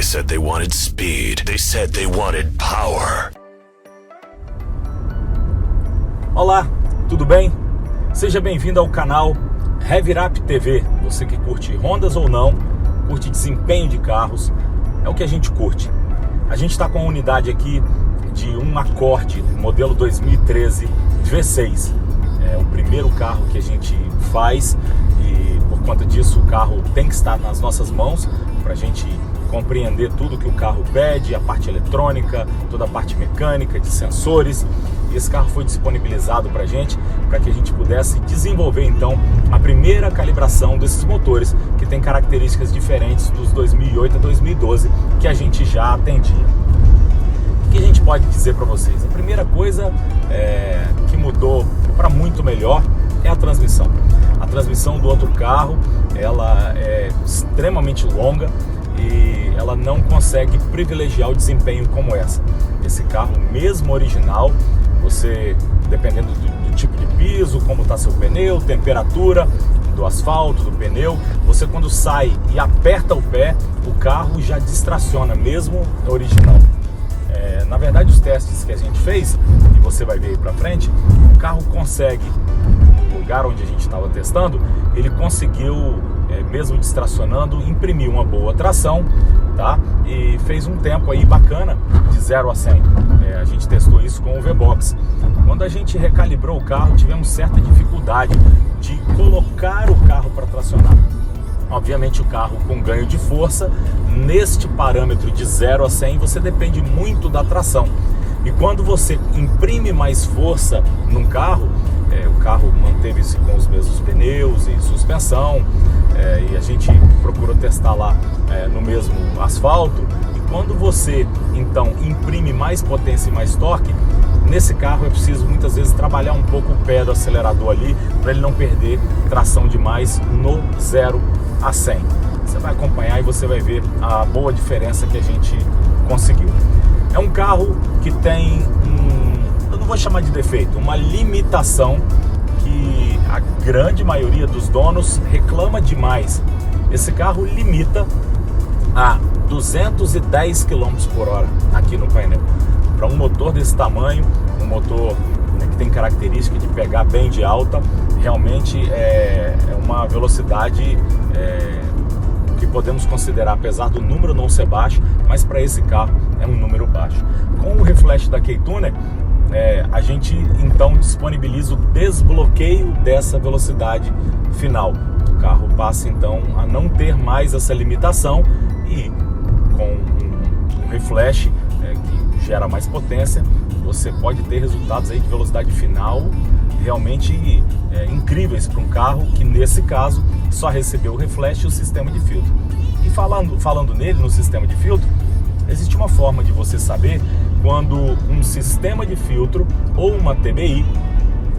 They said they wanted speed. They said they wanted power. Olá, tudo bem? Seja bem-vindo ao canal Revirap TV. Você que curte Hondas ou não, curte desempenho de carros, é o que a gente curte. A gente está com a unidade aqui de um Accord modelo 2013 V6. É o primeiro carro que a gente faz e por conta disso o carro tem que estar nas nossas mãos para a gente compreender tudo que o carro pede, a parte eletrônica, toda a parte mecânica, de sensores. E esse carro foi disponibilizado para que a gente pudesse desenvolver então a primeira calibração desses motores que tem características diferentes dos 2008 a 2012 que a gente já atendia. O que a gente pode dizer para vocês? A primeira coisa que mudou para muito melhor é a transmissão. A transmissão do outro carro, ela é extremamente longa e ela não consegue privilegiar o desempenho como essa. Esse carro, mesmo original, você, dependendo do tipo de piso, como está seu pneu, temperatura do asfalto, do pneu, você quando sai e aperta o pé, o carro já distraciona, mesmo original. Na verdade, os testes que a gente fez, e você vai ver aí pra frente, o carro consegue, no lugar onde a gente estava testando, ele conseguiu, mesmo distracionando, imprimir uma boa tração, tá? E fez um tempo aí bacana, de 0 a 100. A gente testou isso com o V-Box. Quando a gente recalibrou o carro, tivemos certa dificuldade de colocar o carro para tracionar. Obviamente o carro com ganho de força, neste parâmetro de 0 a 100, você depende muito da tração. E quando você imprime mais força num carro, o carro manteve-se com os mesmos pneus e suspensão, e a gente procurou testar lá no mesmo asfalto. E quando você então imprime mais potência e mais torque, nesse carro é preciso muitas vezes trabalhar um pouco o pé do acelerador ali, para ele não perder tração demais no 0 a 100. Você vai acompanhar e você vai ver a boa diferença que a gente conseguiu. É um carro que tem eu não vou chamar de defeito, uma limitação que a grande maioria dos donos reclama demais. Esse carro limita a 210 km por hora aqui no painel. Para um motor desse tamanho, um motor que tem característica de pegar bem de alta, realmente é uma velocidade que podemos considerar, apesar do número não ser baixo, mas para esse carro é um número baixo. Com o reflash da K-Tuner, a gente então disponibiliza o desbloqueio dessa velocidade final. O carro passa então a não ter mais essa limitação e com um reflash que gera mais potência, você pode ter resultados aí de velocidade final realmente incríveis para um carro que nesse caso só recebeu o reflash e o sistema de filtro. E falando nele, no sistema de filtro, existe uma forma de você saber quando um sistema de filtro ou uma TBI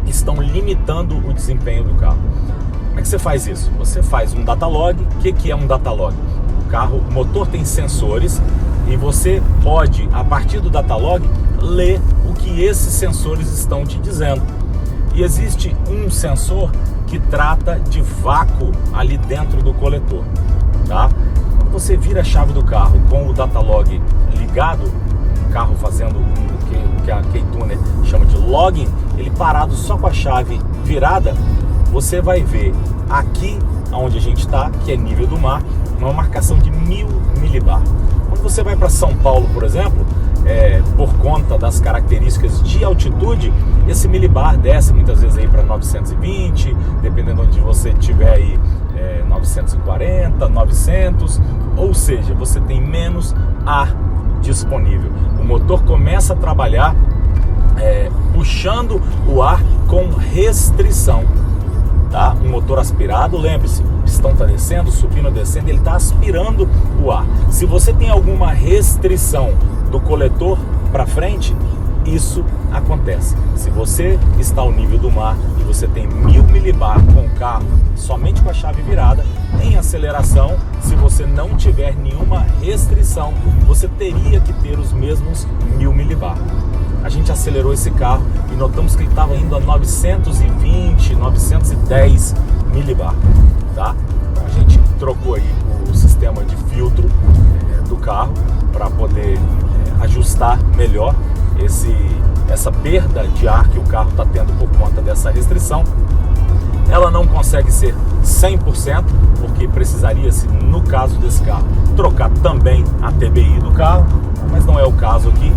estão limitando o desempenho do carro. Como é que você faz isso? Você faz um datalog. O que é um datalog? O motor tem sensores e você pode, a partir do datalog, ler o que esses sensores estão te dizendo. E existe um sensor que trata de vácuo ali dentro do coletor, tá? Quando você vira a chave do carro com o datalog ligado, o carro fazendo o que a K-Tuner chama de logging, ele parado só com a chave virada, você vai ver aqui onde a gente está, que é nível do mar, uma marcação de 1000 milibar. Quando você vai para São Paulo, por exemplo, por conta das características de altitude, esse milibar desce muitas vezes aí para 920, dependendo onde você estiver aí, 940, 900, ou seja, você tem menos ar disponível. O motor começa a trabalhar puxando o ar com restrição, tá? Um motor aspirado, lembre-se, o pistão está descendo, subindo, descendo, ele está aspirando o ar. Se você tem alguma restrição do coletor para frente, isso acontece. Se você está ao nível do mar e você tem 1000 milibar com o carro somente com a chave virada, em aceleração, se você não tiver nenhuma restrição, você teria que ter os mesmos 1000 milibar. A gente acelerou esse carro e notamos que ele estava indo a 920, 910 milibar, tá? Então a gente trocou aí o sistema de filtro do carro para poder ajustar melhor essa perda de ar que o carro está tendo por conta dessa restrição. Ela não consegue ser 100%, porque precisaria-se, no caso desse carro, trocar também a TBI do carro, mas não é o caso aqui.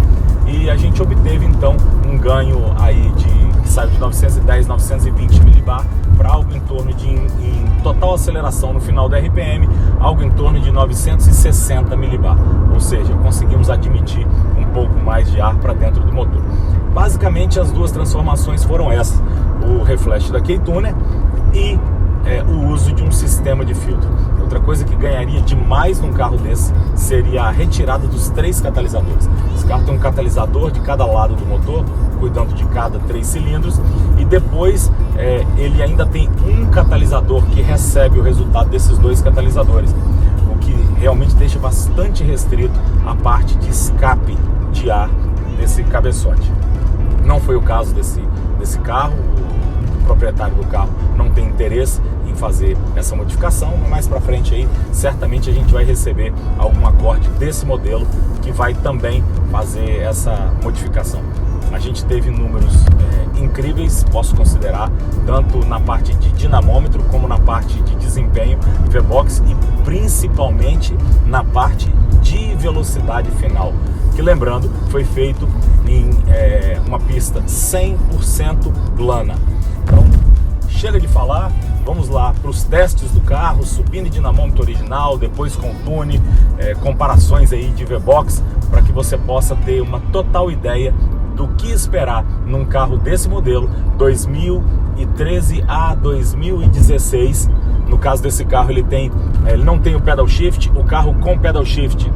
E a gente obteve então um ganho aí que saiu de 910, 920 milibar para algo em torno de, em total aceleração no final da RPM, algo em torno de 960 milibar. Ou seja, conseguimos admitir um pouco mais de ar para dentro do motor. Basicamente as duas transformações foram essas: o reflash da K-Tuner e o uso de um sistema de filtro. Outra coisa que ganharia demais num carro desse seria a retirada dos 3 catalisadores. Esse carro tem um catalisador de cada lado do motor, cuidando de cada 3 cilindros, e depois ele ainda tem um catalisador que recebe o resultado desses 2 catalisadores, o que realmente deixa bastante restrito a parte de escape de ar desse cabeçote. Não foi o caso desse carro. O proprietário do carro não tem interesse em fazer essa modificação, mas mais para frente aí certamente a gente vai receber algum acorde desse modelo que vai também fazer essa modificação. A gente teve números incríveis, posso considerar, tanto na parte de dinamômetro como na parte de desempenho V-Box e principalmente na parte de velocidade final, que, lembrando, foi feito em uma pista 100% plana. Então, chega de falar, vamos lá para os testes do carro, subindo dinamômetro original, depois com tune, comparações aí de V-Box, para que você possa ter uma total ideia do que esperar num carro desse modelo 2013 a 2016. No caso desse carro, ele não tem o pedal shift. O carro com pedal shift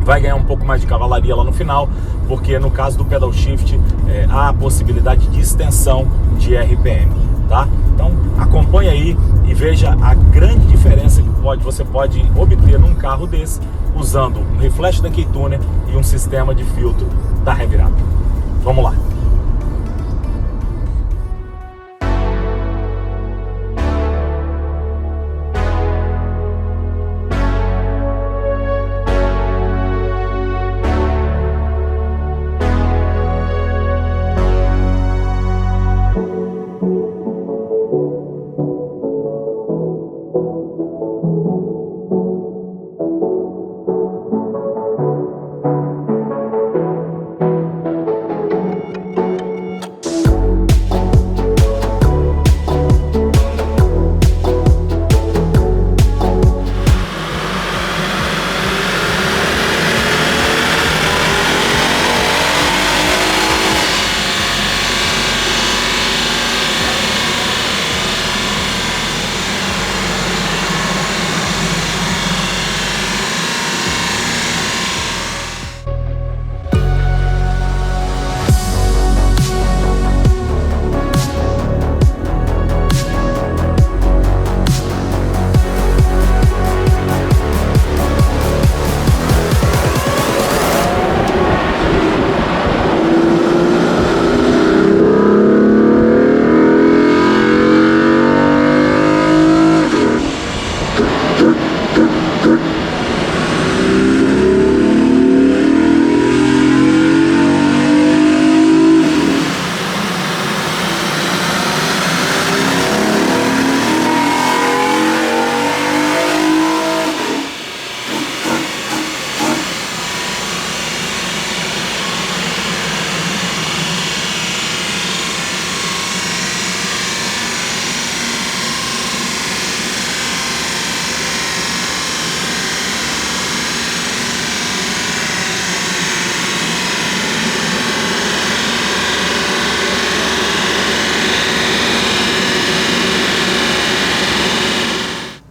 vai ganhar um pouco mais de cavalaria lá no final, porque no caso do pedal shift há a possibilidade de extensão de RPM, tá? Então acompanhe aí e veja a grande diferença que você pode obter num carro desse usando um reflash da K-Tuner e um sistema de filtro da Heavy Rap. Vamos lá!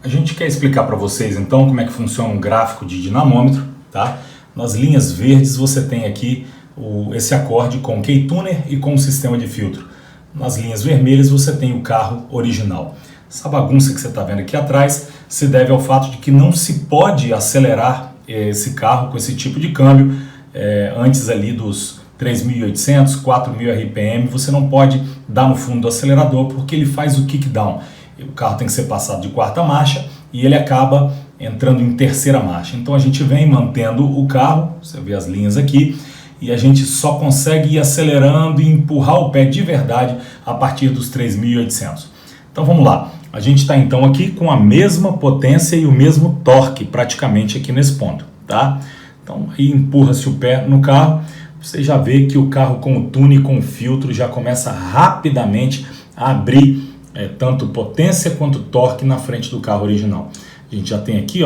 A gente quer explicar para vocês então como é que funciona um gráfico de dinamômetro, tá? Nas linhas verdes você tem aqui esse acorde com K-Tuner e com o sistema de filtro. Nas linhas vermelhas você tem o carro original. Essa bagunça que você está vendo aqui atrás se deve ao fato de que não se pode acelerar esse carro com esse tipo de câmbio antes ali dos 3.800, 4.000 RPM. Você não pode dar no fundo do acelerador porque ele faz o kickdown. O carro tem que ser passado de quarta marcha e ele acaba entrando em terceira marcha. Então a gente vem mantendo o carro, você vê as linhas aqui, e a gente só consegue ir acelerando e empurrar o pé de verdade a partir dos 3.800. Então vamos lá, a gente está então aqui com a mesma potência e o mesmo torque praticamente aqui nesse ponto, tá? Então aí empurra-se o pé no carro, você já vê que o carro com o tune e com o filtro já começa rapidamente a abrir tanto potência quanto torque na frente do carro original. A gente já tem aqui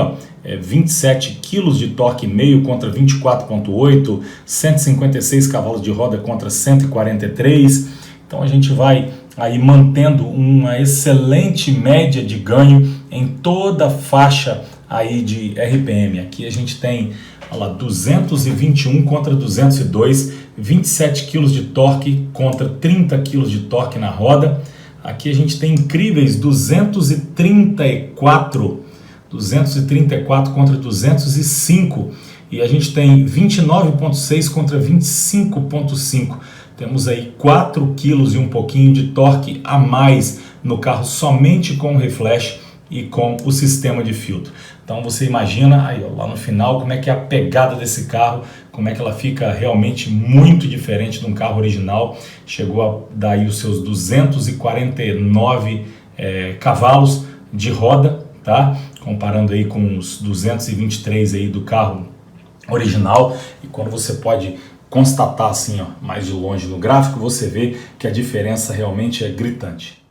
27 kg de torque meio contra 24,8, 156 cavalos de roda contra 143. Então a gente vai aí mantendo uma excelente média de ganho em toda a faixa aí de RPM. Aqui a gente tem, olha lá, 221 contra 202, 27 kg de torque contra 30 kg de torque na roda. Aqui a gente tem incríveis 234 contra 205 e a gente tem 29,6 contra 25,5. Temos aí 4 quilos e um pouquinho de torque a mais no carro somente com o reflash e com o sistema de filtro. Então você imagina aí lá no final como é que é a pegada desse carro, como é que ela fica realmente muito diferente de um carro original. Chegou a dar aí os seus 249 cavalos de roda, tá? Comparando aí com os 223 aí do carro original. E quando você pode constatar assim, mais de longe no gráfico, você vê que a diferença realmente é gritante.